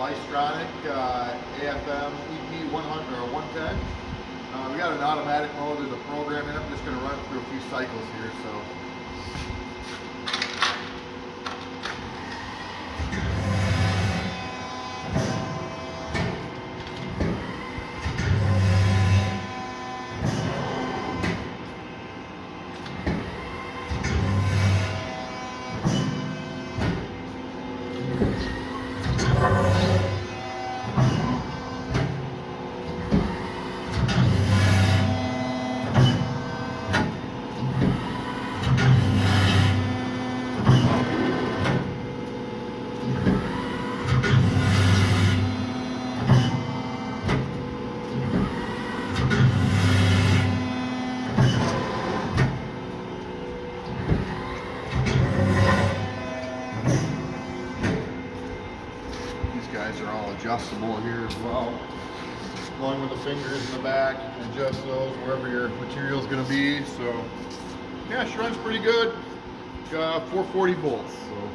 Bystronic AFM EP 100 or 110. We got an automatic mode. There's a program in it. I'm just going to run through a few cycles here. So. Guys are all adjustable here as well. Going with the fingers in the back, adjust those wherever your material is going to be. So yeah, she runs pretty good. 440 volts. So